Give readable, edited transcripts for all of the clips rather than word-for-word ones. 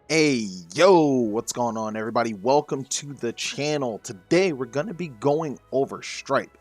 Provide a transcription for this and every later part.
Hey, yo, what's going on, everybody? Welcome to the channel. Today, we're going to be going over Stripe.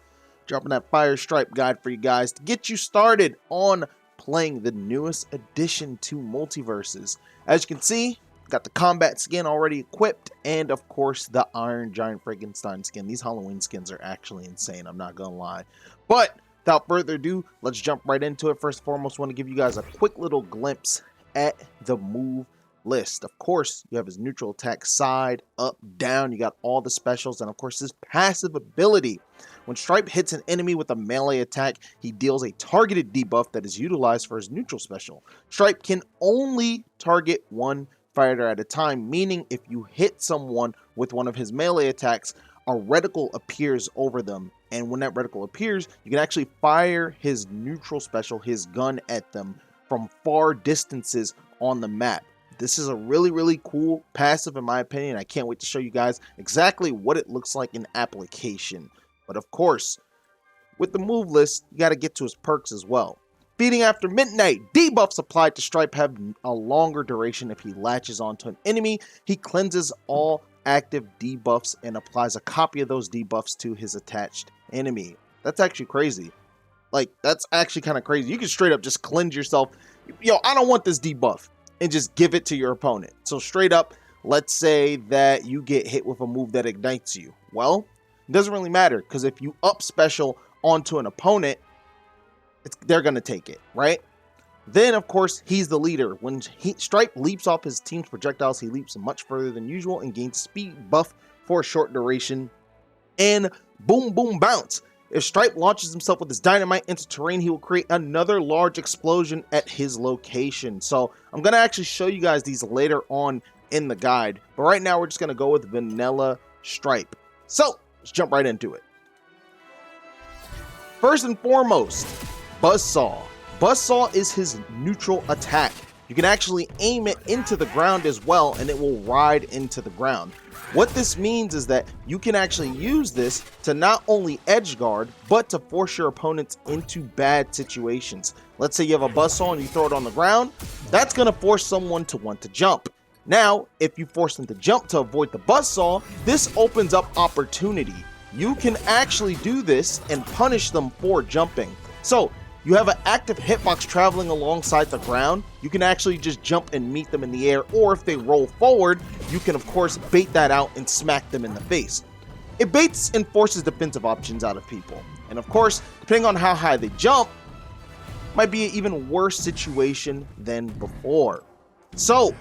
Dropping that fire Stripe guide for you guys to get you started on playing the newest addition to Multiversus. As you can see, got the combat skin already equipped, and of course, the Iron Giant Frankenstein skin. These Halloween skins are actually insane, I'm not going to lie. But without further ado, let's jump right into it. First and foremost, I want to give you guys a quick little glimpse at the move list. Of course, you have his neutral attack side, up, down. You got all the specials, and of course, his passive ability. When Stripe hits an enemy with a melee attack, he deals a targeted debuff that is utilized for his neutral special. Stripe can only target one fighter at a time, meaning if you hit someone with one of his melee attacks, a reticle appears over them, and when that reticle appears, you can actually fire his neutral special, his gun, at them from far distances on the map. This is a really cool passive in my opinion. I can't wait to show you guys exactly what it looks like in application. But of course, with the move list, you got to get to his perks as well. Feeding after midnight. Debuffs applied to Stripe have a longer duration if he latches onto an enemy. He cleanses all active debuffs and applies a copy of those debuffs to his attached enemy. That's actually crazy. Like, that's actually kind of crazy. You can straight up just cleanse yourself. Yo, I don't want this debuff, and just give it to your opponent. So straight up, let's say that you get hit with a move that ignites you. Well, it doesn't really matter, because if you up special onto an opponent, they're going to take it, right? Then, of course, he's the leader. When Stripe leaps off his team's projectiles, he leaps much further than usual and gains speed buff for a short duration. And boom, boom, bounce. If Stripe launches himself with his Dynamite into terrain, he will create another large explosion at his location. So I'm going to actually show you guys these later on in the guide. But right now, we're just going to go with vanilla Stripe. So let's jump right into it. First and foremost, Buzzsaw. Buzzsaw is his neutral attack. You can actually aim it into the ground as well, and it will ride into the ground. What this means is that you can actually use this to not only edge guard, but to force your opponents into bad situations. Let's say you have a Buzzsaw and you throw it on the ground, that's going to force someone to want to jump. Now, if you force them to jump to avoid the Buzzsaw, this opens up opportunity. You can actually do this and punish them for jumping. So, you have an active hitbox traveling alongside the ground, you can actually just jump and meet them in the air, or if they roll forward, you can of course bait that out and smack them in the face. It baits and forces defensive options out of people. And of course, depending on how high they jump, might be an even worse situation than before. So,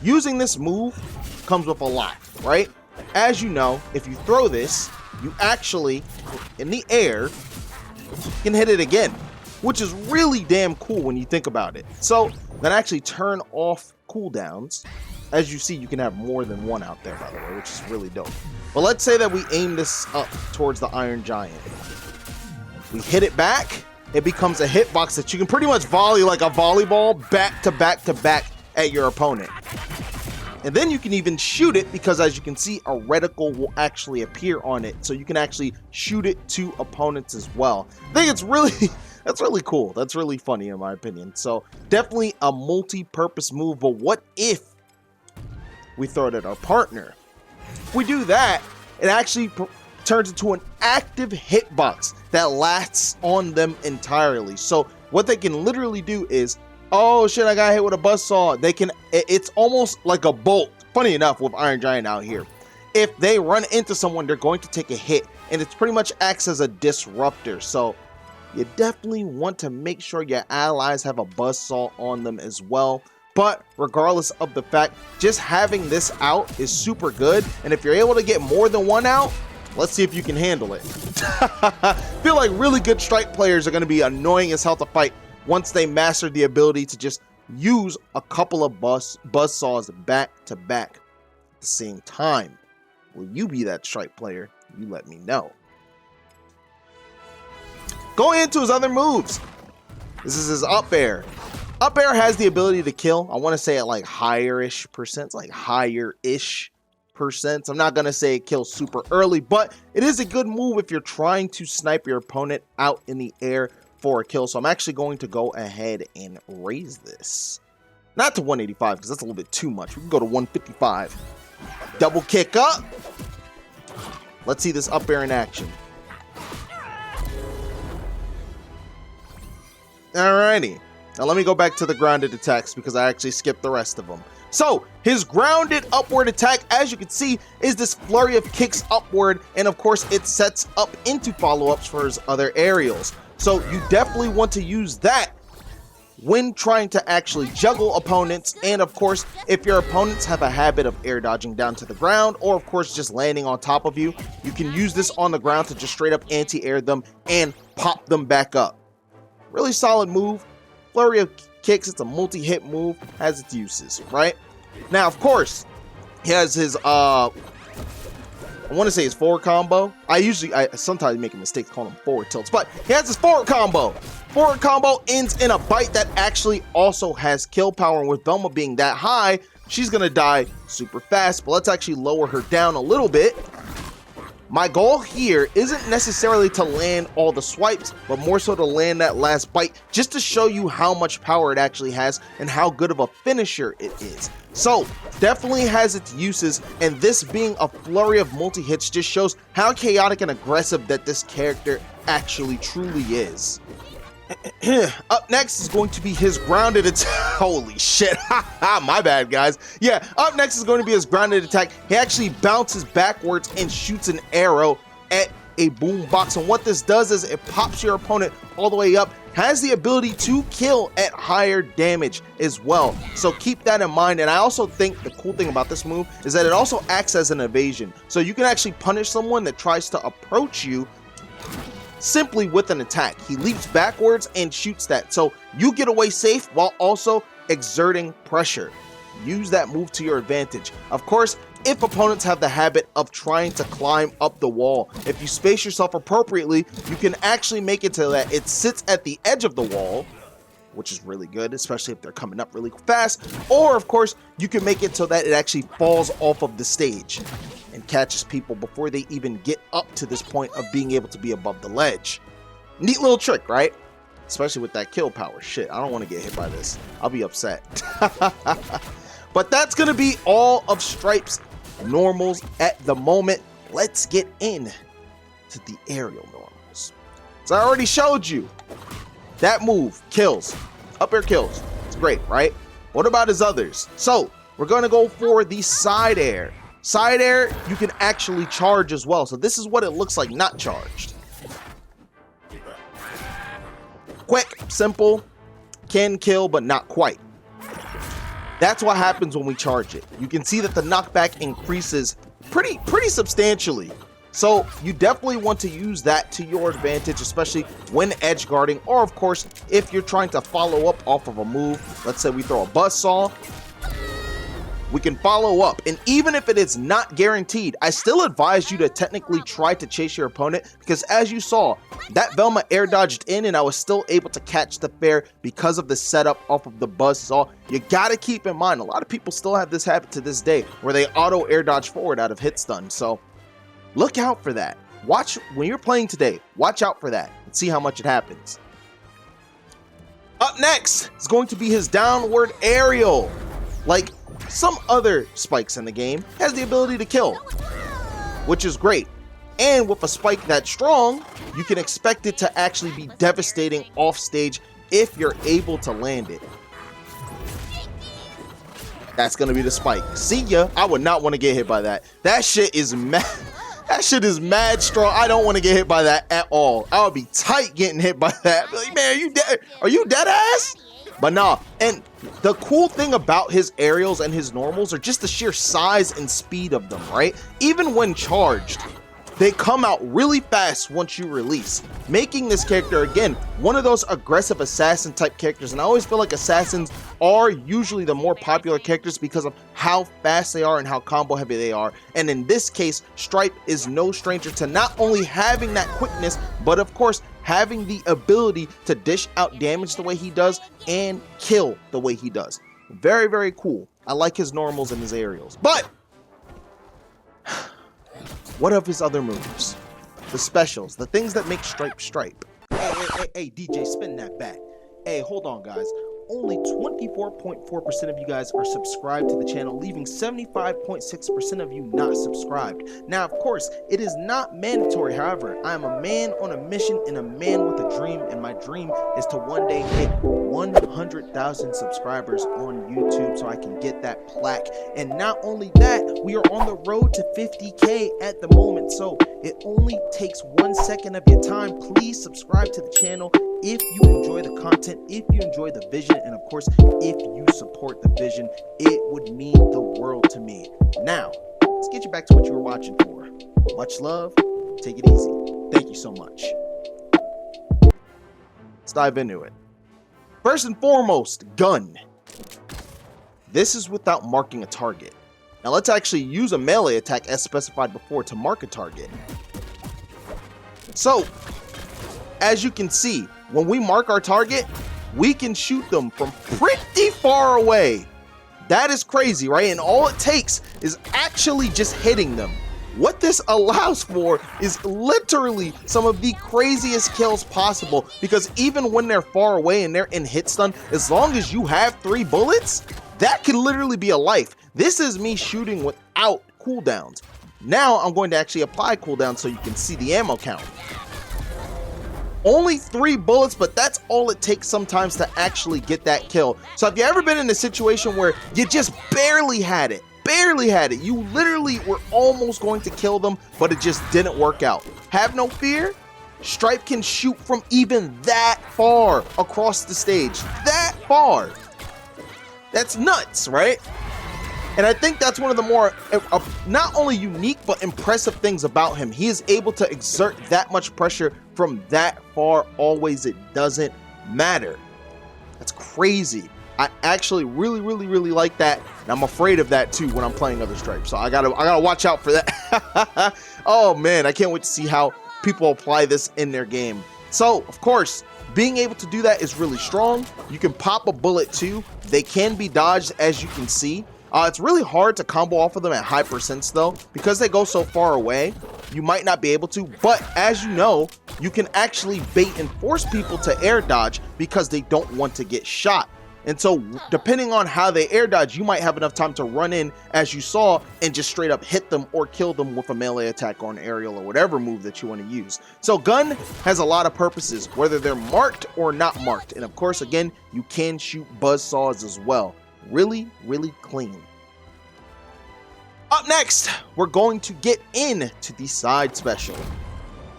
using this move comes with a lot, right? As you know, if you throw this, you actually, in the air, can hit it again, which is really damn cool when you think about it. So that actually turn off cooldowns. As you see, you can have more than one out there, by the way, which is really dope. But let's say that we aim this up towards the Iron Giant. We hit it back, it becomes a hitbox that you can pretty much volley like a volleyball back to back to back at your opponent. And then you can even shoot it, because as you can see, a reticle will actually appear on it, so you can actually shoot it to opponents as well. I think it's really that's really cool. That's really funny in my opinion. So definitely a multi-purpose move. But what if we throw it at our partner? If we do that, it actually turns into an active hitbox that lasts on them entirely. So what they can literally do is, oh shit, I got hit with a Buzzsaw. It's almost like a bolt. Funny enough, with Iron Giant out here, if they run into someone, they're going to take a hit, and it pretty much acts as a disruptor. So you definitely want to make sure your allies have a Buzzsaw on them as well. But regardless of the fact, just having this out is super good. And if you're able to get more than one out, let's see if you can handle it. Feel like really good Stripe players are going to be annoying as hell to fight once they master the ability to just use a couple of Buzzsaws back to back at the same time. Will you be that Stripe player? You let me know. Going into his other moves. This is his up air. Up air has the ability to kill. I want to say at like higher-ish percents, like higher-ish percents. I'm not going to say it kills super early, but it is a good move if you're trying to snipe your opponent out in the air for a kill. So I'm actually going to go ahead and raise this. Not to 185, because that's a little bit too much. We can go to 155. Double kick up. Let's see this up air in action. Alrighty. Now let me go back to the grounded attacks because I actually skipped the rest of them. So his grounded upward attack, as you can see, is this flurry of kicks upward, and of course it sets up into follow-ups for his other aerials. So you definitely want to use that when trying to actually juggle opponents, and of course if your opponents have a habit of air dodging down to the ground, or of course just landing on top of you, you can use this on the ground to just straight up anti-air them and pop them back up. Really solid move. Flurry of kicks, it's a multi-hit move, has its uses, right? Now, of course, he has his, I want to say his forward combo. I sometimes make a mistake calling him forward tilts, but he has his forward combo. Forward combo ends in a bite that actually also has kill power, and with Velma being that high, she's going to die super fast, but let's actually lower her down a little bit. My goal here isn't necessarily to land all the swipes, but more so to land that last bite, just to show you how much power it actually has and how good of a finisher it is. So, definitely has its uses, and this being a flurry of multi-hits just shows how chaotic and aggressive that this character actually truly is. Up next is going to be his grounded attack. Holy shit. My bad, guys. Yeah, up next is going to be his grounded attack. He actually bounces backwards and shoots an arrow at a boombox. And what this does is it pops your opponent all the way up. Has the ability to kill at higher damage as well. So keep that in mind. And I also think the cool thing about this move is that it also acts as an evasion. So you can actually punish someone that tries to approach you simply with an attack. He leaps backwards and shoots that, so you get away safe while also exerting pressure. Use that move to your advantage. Of course, if opponents have the habit of trying to climb up the wall, if you space yourself appropriately, you can actually make it so that it sits at the edge of the wall, which is really good, especially if they're coming up really fast. Or of course, you can make it so that it actually falls off of the stage and catches people before they even get up to this point of being able to be above the ledge. Neat little trick, right? Especially with that kill power. Shit, I don't want to get hit by this. I'll be upset. But that's going to be all of Stripe's normals at the moment. Let's get in to the aerial normals. So I already showed you that move kills. Up air kills. It's great, right? What about his others? So we're going to go for the side air. Side air, you can actually charge as well. So this is what it looks like not charged. Quick, simple, can kill, but not quite. That's what happens when we charge it. You can see that the knockback increases pretty substantially. So you definitely want to use that to your advantage, especially when edge guarding, or of course, if you're trying to follow up off of a move. Let's say we throw a Buzzsaw. We can follow up, and even if it is not guaranteed, I still advise you to technically try to chase your opponent, because as you saw, that Velma air dodged in and I was still able to catch the fair because of the setup off of the Buzzsaw. You gotta keep in mind, a lot of people still have this habit to this day where they auto air dodge forward out of hit stun, so look out for that. Watch, when you're playing today, watch out for that and see how much it happens. Up next is going to be his downward aerial. Like some other spikes in the game, has the ability to kill, which is great. And with a spike that strong, you can expect it to actually be devastating off stage if you're able to land it. That's gonna be the spike. See ya. I would not want to get hit by that. That shit is mad. That shit is mad strong. I don't want to get hit by that at all. I would be tight getting hit by that. Like, man, are you dead? Are you dead ass? But nah, and the cool thing about his aerials and his normals are just the sheer size and speed of them, right? Even when charged, they come out really fast once you release, making this character, again, one of those aggressive assassin type characters. And I always feel like assassins are usually the more popular characters because of how fast they are and how combo heavy they are. And in this case, Stripe is no stranger to not only having that quickness, but of course, having the ability to dish out damage the way he does and kill the way he does. Very, very cool. I like his normals and his aerials. But what of his other moves? The specials, the things that make Stripe Stripe. Hey, DJ, spin that back. Hey, hold on, guys. only 24.4% of you guys are subscribed to the channel, leaving 75.6% of you not subscribed. Now, of course, it is not mandatory. However, I am a man on a mission and a man with a dream, and my dream is to one day hit 100,000 subscribers on YouTube so I can get that plaque. And not only that, we are on the road to 50K at the moment, so it only takes 1 second of your time. Please subscribe to the channel if you enjoy the content, if you enjoy the vision, and of course, if you support the vision. It would mean the world to me. Now, let's get you back to what you were watching for. Much love. Take it easy. Thank you so much. Let's dive into it. First and foremost, gun. This is without marking a target. Now let's actually use a melee attack as specified before to mark a target. So, as you can see, when we mark our target, we can shoot them from pretty far away. That is crazy, right? And all it takes is actually just hitting them. What this allows for is literally some of the craziest kills possible, because even when they're far away and they're in hit stun, as long as you have 3 bullets, that can literally be a life. This is me shooting without cooldowns. Now I'm going to actually apply cooldowns so you can see the ammo count. Only 3 bullets, but that's all it takes sometimes to actually get that kill. So have you ever been in a situation where you just barely had it? You literally were almost going to kill them, but it just didn't work out. Have no fear. Stripe can shoot from even that far across the stage. That far. That's nuts, right? And I think that's one of the more, not only unique, but impressive things about him. He is able to exert that much pressure from that far always. It doesn't matter. That's crazy. I actually really like that, and I'm afraid of that too when I'm playing other stripes. So I gotta watch out for that. Oh man, I can't wait to see how people apply this in their game. So of course, being able to do that is really strong. You can pop a bullet too. They can be dodged, as you can see. It's really hard to combo off of them at high percents though, because they go so far away. You might not be able to, but as you know, you can actually bait and force people to air dodge because they don't want to get shot. And so depending on how they air dodge, you might have enough time to run in, as you saw, and just straight up hit them or kill them with a melee attack or an aerial or whatever move that you want to use. So gun has a lot of purposes, whether they're marked or not marked. And of course, again, you can shoot buzzsaws as well. Really clean. Up next, we're going to get into the side special.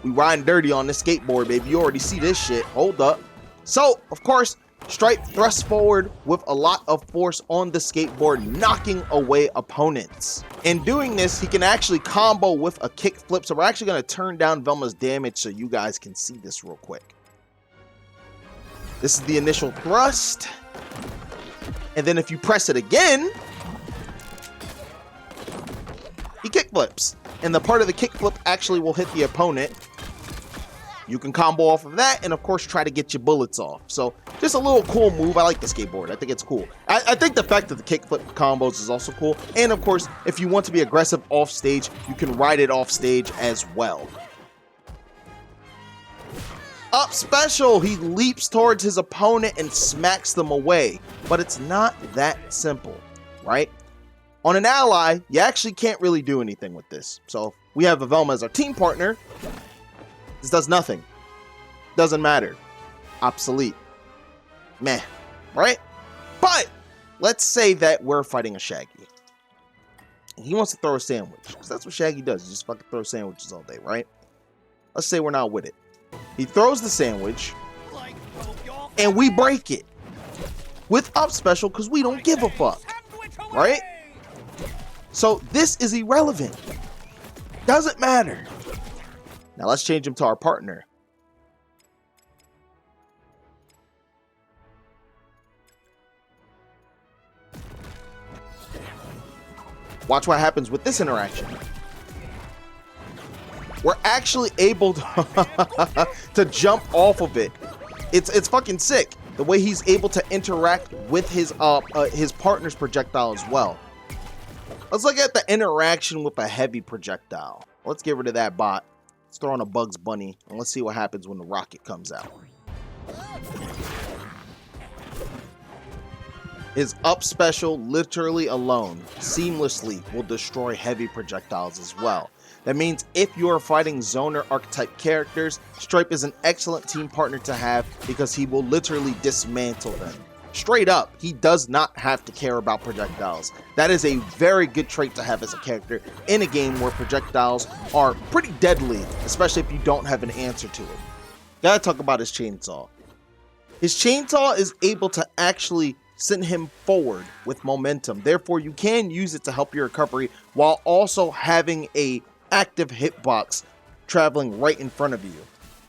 We riding dirty on this skateboard, baby. You already see this shit. Hold up. So, of course, Stripe thrusts forward with a lot of force on the skateboard, knocking away opponents. In doing this, he can actually combo with a kick flip. So we're actually going to turn down Velma's damage so you guys can see this real quick. This is the initial thrust. And then if you press it again, he kick flips. And the part of the kick flip actually will hit the opponent. You can combo off of that and of course try to get your bullets off. So just a little cool move. I like the skateboard. I think it's cool. I think the fact that the kickflip combos is also cool. And of course, if you want to be aggressive off stage, you can ride it off stage as well. Up special, he leaps towards his opponent and smacks them away. But it's not that simple, right? On an ally, you actually can't really do anything with this. So we have Velma as our team partner. This does nothing. Doesn't matter. Obsolete. Meh. Right? But let's say that we're fighting a Shaggy. He wants to throw a sandwich. Because that's what Shaggy does. He just fucking throws sandwiches all day, right? Let's say we're not with it. He throws the sandwich. And we break it. With up special because we don't give a fuck. Right? So this is irrelevant. Doesn't matter. Now let's change him to our partner. Watch what happens with this interaction. We're actually able to, to jump off of it. It's fucking sick. The way he's able to interact with his partner's projectile as well. Let's look at the interaction with a heavy projectile. Let's get rid of that bot. Let's throw on a Bugs Bunny, and let's see what happens when the rocket comes out. His up special literally alone seamlessly will destroy heavy projectiles as well. That means if you are fighting zoner archetype characters, Stripe is an excellent team partner to have because he will literally dismantle them. Straight up, he does not have to care about projectiles. That is a very good trait to have as a character in a game where projectiles are pretty deadly, especially if you don't have an answer to it. Gotta talk about his chainsaw. His chainsaw is able to actually send him forward with momentum. Therefore, you can use it to help your recovery while also having a active hitbox traveling right in front of you.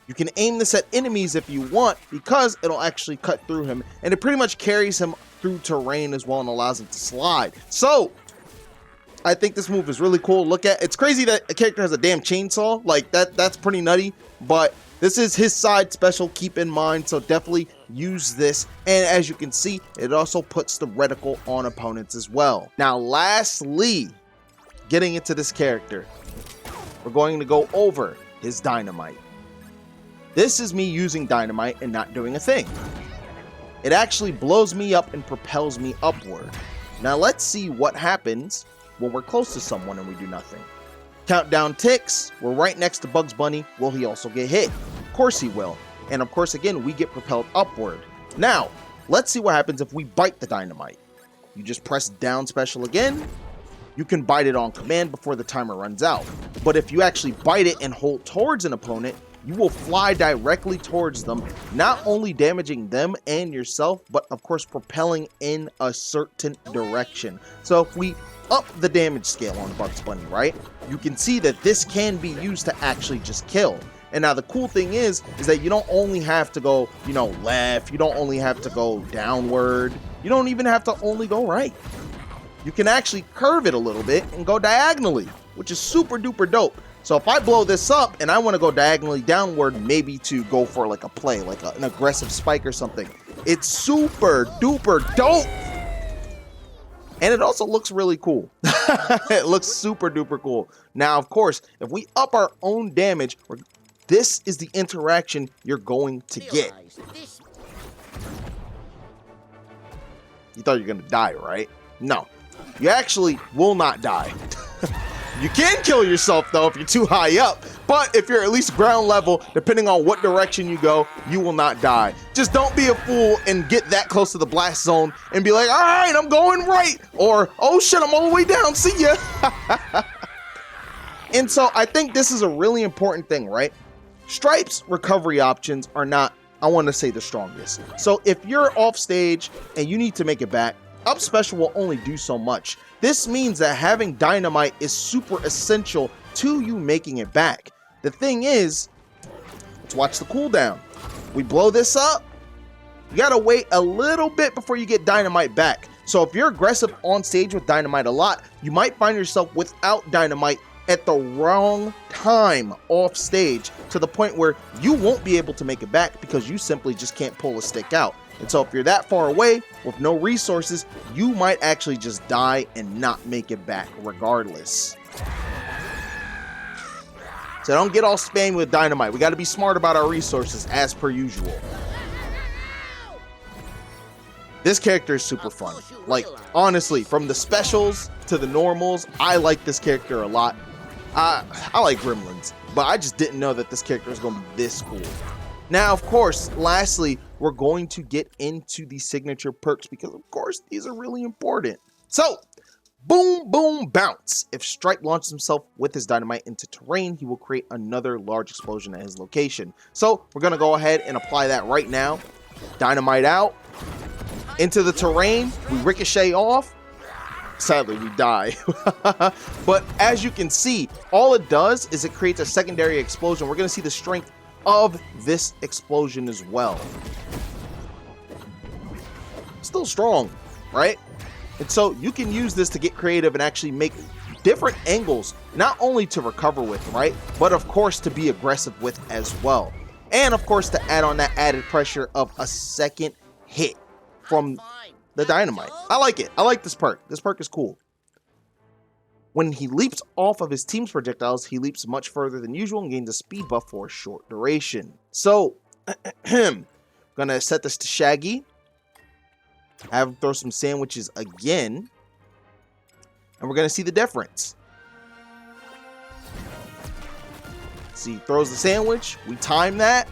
You can aim this at enemies if you want because it'll actually cut through him, and it pretty much carries him through terrain as well and allows him to slide. So I think this move is really cool to look at. It's crazy that a character has a damn chainsaw. Like that's pretty nutty, but this is his side special, keep in mind, so definitely use this. And as you can see, it also puts the reticle on opponents as well. Now lastly, getting into this character, we're going to go over his Dynamite. This is me using Dynamite and not doing a thing. It actually blows me up and propels me upward. Now let's see what happens when we're close to someone and we do nothing. Countdown ticks, we're right next to Bugs Bunny. Will he also get hit? Of course he will. And of course, again, we get propelled upward. Now, let's see what happens if we bite the Dynamite. You just press down special again. You can bite it on command before the timer runs out. But if you actually bite it and hold towards an opponent, you will fly directly towards them, not only damaging them and yourself, but of course propelling in a certain direction. So if we up the damage scale on Bugs Bunny, right, you can see that this can be used to actually just kill. And now the cool thing is that you don't only have to go, left, you don't only have to go downward, you don't even have to only go right. You can actually curve it a little bit and go diagonally, which is super duper dope. So if I blow this up and I want to go diagonally downward, maybe to go for like a play, like an aggressive spike or something, it's super duper dope. And it also looks really cool. It looks super duper cool. Now, of course, if we up our own damage, this is the interaction you're going to get. You thought you were going to die, right? No, you actually will not die. You can kill yourself, though, if you're too high up. But if you're at least ground level, depending on what direction you go, you will not die. Just don't be a fool and get that close to the blast zone and be like, all right, I'm going right. Or, oh, shit, I'm all the way down. See ya. And so I think this is a really important thing, right? Stripe's recovery options are not, I want to say, the strongest. So if you're off stage and you need to make it back, up special will only do so much. This means that having Dynamite is super essential to you making it back. The thing is, let's watch the cooldown. We blow this up, you gotta wait a little bit before you get Dynamite back. So if you're aggressive on stage with Dynamite a lot, you might find yourself without Dynamite at the wrong time off stage, to the point where you won't be able to make it back because you simply just can't pull a stick out. And so if you're that far away with no resources, you might actually just die and not make it back regardless. So don't get all spammed with Dynamite. We got to be smart about our resources as per usual. This character is super fun. Like, honestly, from the specials to the normals, I like this character a lot. I like Gremlins, but I just didn't know that this character was going to be this cool. Now, of course, lastly, we're going to get into the signature perks because, of course, these are really important. So, boom, boom, bounce. If Stripe launches himself with his Dynamite into terrain, he will create another large explosion at his location. So, we're going to go ahead and apply that right now. Dynamite out. Into the terrain. We ricochet off. Sadly, we die. But as you can see, all it does is it creates a secondary explosion. We're going to see the strength of this explosion as well. Still strong, right? And so you can use this to get creative and actually make different angles, not only to recover with, right, but of course to be aggressive with as well. And of course to add on that added pressure of a second hit from the Dynamite. I like it. I like this perk. This perk is cool. When he leaps off of his team's projectiles, he leaps much further than usual and gains a speed buff for a short duration. So, gonna set this to Shaggy. Have him throw some sandwiches again. And we're going to see the difference. See, he throws the sandwich. We time that.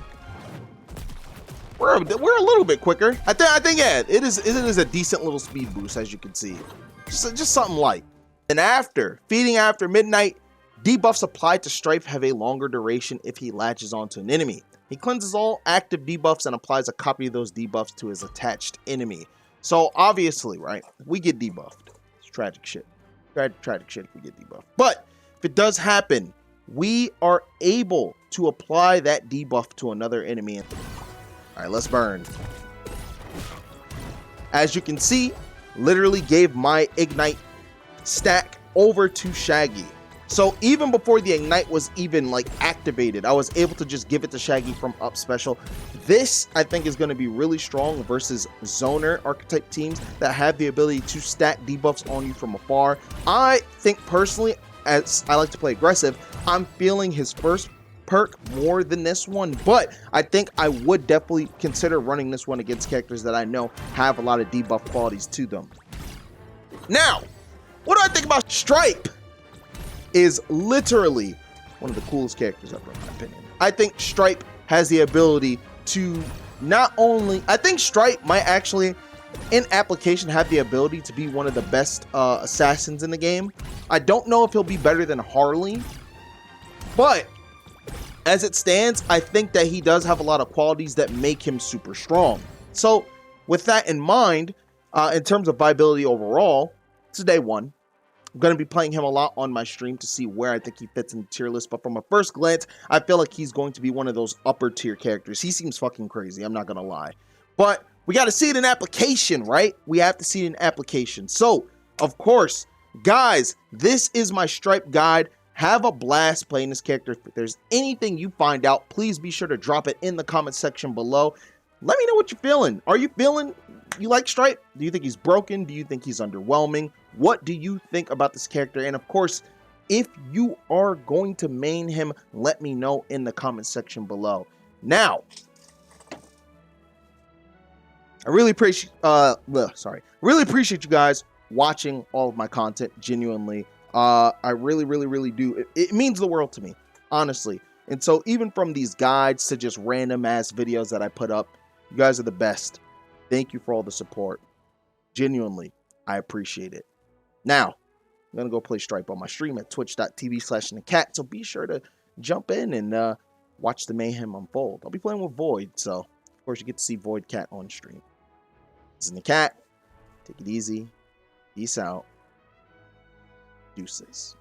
We're a little bit quicker. I think yeah, it is a decent little speed boost, as you can see. Just something light. And after feeding after midnight, debuffs applied to Stripe have a longer duration if he latches onto an enemy. He cleanses all active debuffs and applies a copy of those debuffs to his attached enemy. So obviously, right, we get debuffed. It's tragic shit. Tragic shit if we get debuffed. But if it does happen, we are able to apply that debuff to another enemy. All right, let's burn. As you can see, literally gave my Ignite stack over to Shaggy. So even before the Ignite was even like activated, I was able to just give it to Shaggy from up special. This, I think, is going to be really strong versus Zoner archetype teams that have the ability to stack debuffs on you from afar. I think personally, as I like to play aggressive, I'm feeling his first perk more than this one, but I think I would definitely consider running this one against characters that I know have a lot of debuff qualities to them. Now, what do I think about Stripe? Is literally one of the coolest characters ever, in my opinion. I think Stripe has the ability to not only, I think Stripe might actually, in application, have the ability to be one of the best assassins in the game. I don't know if he'll be better than Harley, but as it stands, I think that he does have a lot of qualities that make him super strong. So with that in mind, in terms of viability overall, this is day one. I'm going to be playing him a lot on my stream to see where I think he fits in the tier list. But from a first glance, I feel like he's going to be one of those upper tier characters. He seems fucking crazy, I'm not going to lie. But we got to see it in application, right? We have to see it in application. So, of course, guys, this is my Stripe guide. Have a blast playing this character. If there's anything you find out, please be sure to drop it in the comment section below. Let me know what you're feeling. Are you feeling you like Stripe? Do you think he's broken? Do you think he's underwhelming? What do you think about this character? And of course, if you are going to main him, let me know in the comment section below. Now, I really appreciate really appreciate you guys watching all of my content, genuinely. I really do. It means the world to me, honestly. And so even from these guides to just random ass videos that I put up, you guys are the best. Thank you for all the support. Genuinely, I appreciate it. Now, I'm going to go play Stripe on my stream at twitch.tv/NAKAT. So be sure to jump in and watch the mayhem unfold. I'll be playing with Void, so of course you get to see Void Cat on stream. This is NAKAT. Take it easy. Peace out. Deuces.